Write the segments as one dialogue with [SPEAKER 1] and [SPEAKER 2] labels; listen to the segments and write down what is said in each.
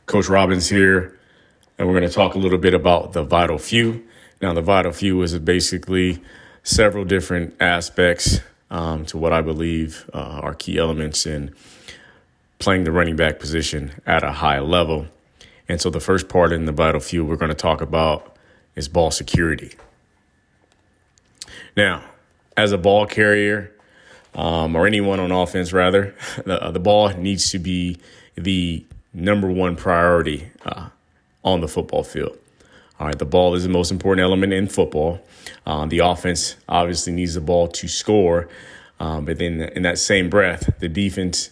[SPEAKER 1] Coach Robbins here, and we're going to talk a little bit about the vital few. Now, the vital few is basically several different aspects to what I believe are key elements in playing the running back position at a high level. And so the first part in the vital few we're going to talk about is ball security. Now, as a ball carrier, or anyone on offense, rather, the ball needs to be the number one priority on the football field. All right, the ball is the most important element in football. The offense obviously needs the ball to score, but then in that same breath, the defense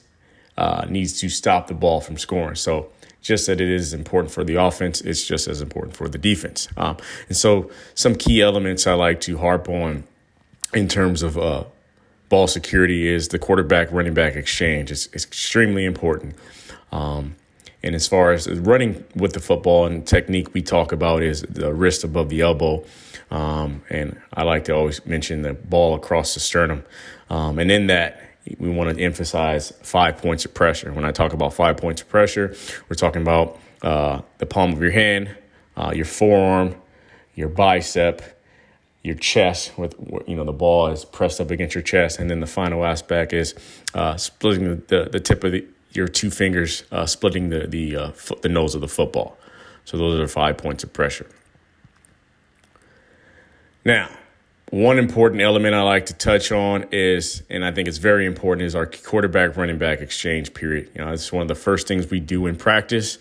[SPEAKER 1] needs to stop the ball from scoring. So just that it is important for the offense, it's just as important for the defense. And so some key elements I like to harp on in terms of ball security is the quarterback running back exchange. It's extremely important. And as far as running with the football and technique we talk about is the wrist above the elbow. And I like to always mention the ball across the sternum. And in that, we want to emphasize 5 points of pressure. When I talk about 5 points of pressure, we're talking about the palm of your hand, your forearm, your bicep, your chest, with the ball is pressed up against your chest, and then the final aspect is splitting the tip of your two fingers, splitting the nose of the football. So those are 5 points of pressure. Now, one important element I like to touch on is, and I think it's very important, is our quarterback running back exchange period. It's one of the first things we do in practice.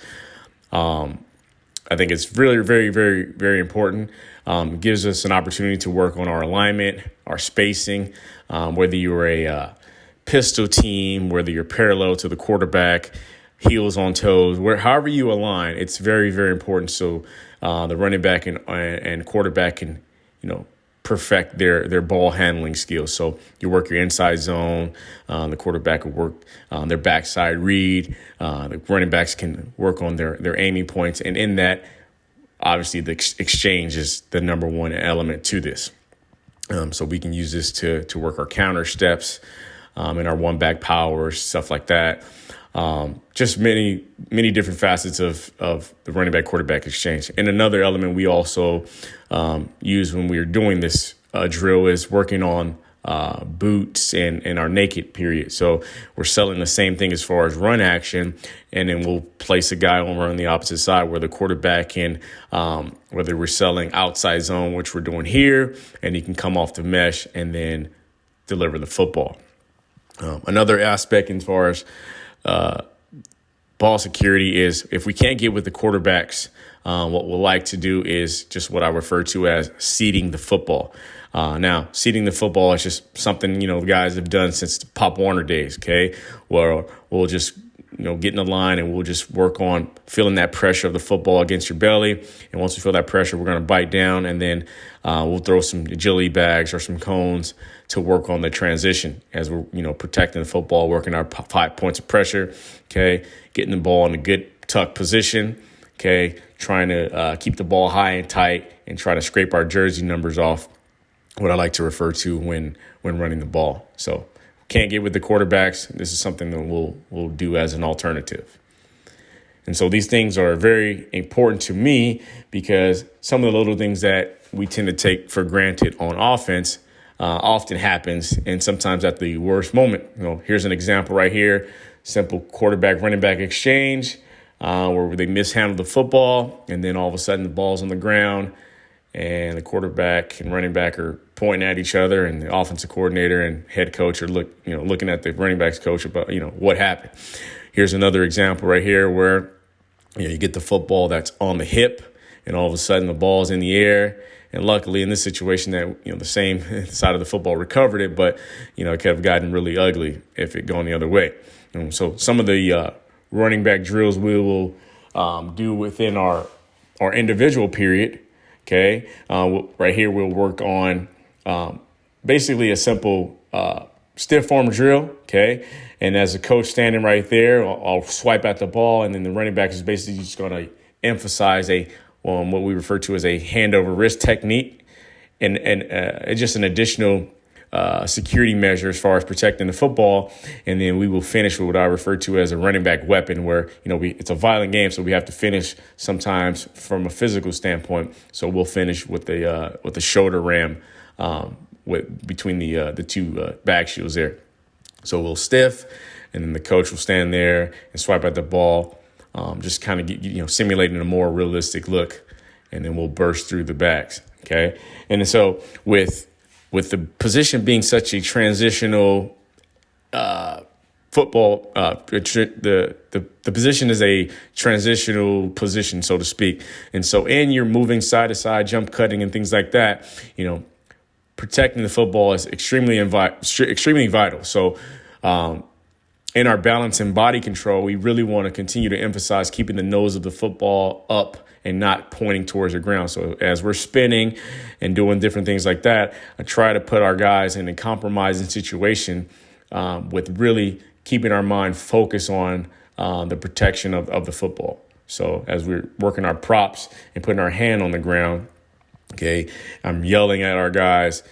[SPEAKER 1] I think it's really, very, very, very important. It gives us an opportunity to work on our alignment, our spacing, whether you're a pistol team, whether you're parallel to the quarterback, heels on toes, however you align, it's very, very important. So the running back and quarterback can, perfect their ball handling skills. So you work your inside zone. The quarterback will work their backside read. The running backs can work on their aiming points. And in that, obviously, the exchange is the number one element to this. So we can use this to work our counter steps and our one-back powers, stuff like that. Just many, many different facets of the running back quarterback exchange. And another element we also use when we're doing this drill is working on boots and our naked period. So we're selling the same thing as far as run action, and then we'll place a guy over on the opposite side where the quarterback can, whether we're selling outside zone, which we're doing here, and he can come off the mesh and then deliver the football. Another aspect as far as ball security is if we can't get with the quarterbacks, what we'll like to do is just what I refer to as seeding the football. Now, seeding the football is just something, the guys have done since the Pop Warner days, okay? Where we'll just, get in the line and we'll just work on feeling that pressure of the football against your belly. And once we feel that pressure, we're going to bite down, and then we'll throw some agility bags or some cones to work on the transition as we're, protecting the football, working our 5 points of pressure, okay? Getting the ball in a good tuck position, okay? Trying to keep the ball high and tight and try to scrape our jersey numbers off, what I like to refer to when running the ball. So can't get with the quarterbacks. This is something that we'll do as an alternative. And so these things are very important to me because some of the little things that we tend to take for granted on offense often happens, and sometimes at the worst moment. Here's an example right here, simple quarterback running back exchange where they mishandle the football, and then all of a sudden the ball's on the ground, and the quarterback and running back are pointing at each other, and the offensive coordinator and head coach are looking at the running backs coach about, what happened. Here's another example right here where, you get the football that's on the hip, and all of a sudden the ball's in the air. And luckily in this situation that, the same side of the football recovered it, but, it could have gotten really ugly if it gone the other way. So some of the running back drills we will do within our individual period. Okay. Right here, we'll work on basically a simple stiff arm drill. Okay. And as a coach standing right there, I'll swipe at the ball, and then the running back is basically just going to emphasize what we refer to as a hand over wrist technique, and just an additional security measure as far as protecting the football. And then we will finish with what I refer to as a running back weapon, where, it's a violent game, so we have to finish sometimes from a physical standpoint. So we'll finish with the shoulder ram between the two back shields there. So we'll stiff, and then the coach will stand there and swipe at the ball, just kind of simulating a more realistic look, and then we'll burst through the backs. Okay, and so with the position being such a transitional football, the position is a transitional position, so to speak. And so, and you're moving side to side, jump cutting, and things like that. Protecting the football is extremely vital. So, in our balance and body control, we really want to continue to emphasize keeping the nose of the football up and not pointing towards the ground. So as we're spinning and doing different things like that, I try to put our guys in a compromising situation with really keeping our mind focused on the protection of the football. So as we're working our props and putting our hand on the ground, okay, I'm yelling at our guys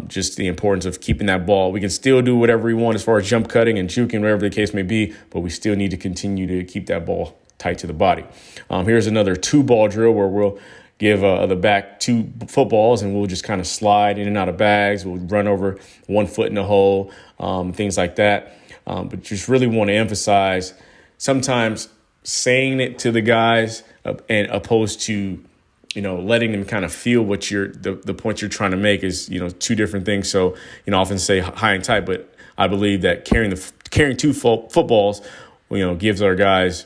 [SPEAKER 1] just the importance of keeping that ball. We can still do whatever we want as far as jump cutting and juking, whatever the case may be, but we still need to continue to keep that ball tight to the body. Here's another 2-ball drill where we'll give the back 2 footballs, and we'll just kind of slide in and out of bags. We'll run over 1 foot in the hole, things like that. But just really want to emphasize sometimes saying it to the guys and opposed to, letting them kind of feel what the point you're trying to make is, 2 different things. So, I often say high and tight, but I believe that carrying 2 footballs, gives our guys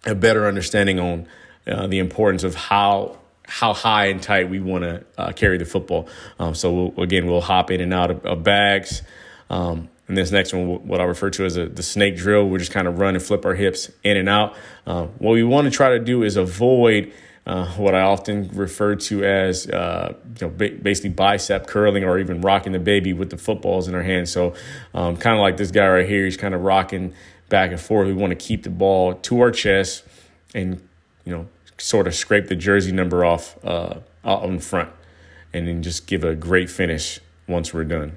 [SPEAKER 1] a better understanding on the importance of how high and tight we want to carry the football. So we'll hop in and out of bags. And this next one, what I refer to as the snake drill, we'll just kind of run and flip our hips in and out. What we want to try to do is avoid what I often refer to as, basically bicep curling or even rocking the baby with the footballs in our hands. So kind of like this guy right here, he's kind of rocking back and forth. We want to keep the ball to our chest and, sort of scrape the jersey number off out in front, and then just give a great finish once we're done.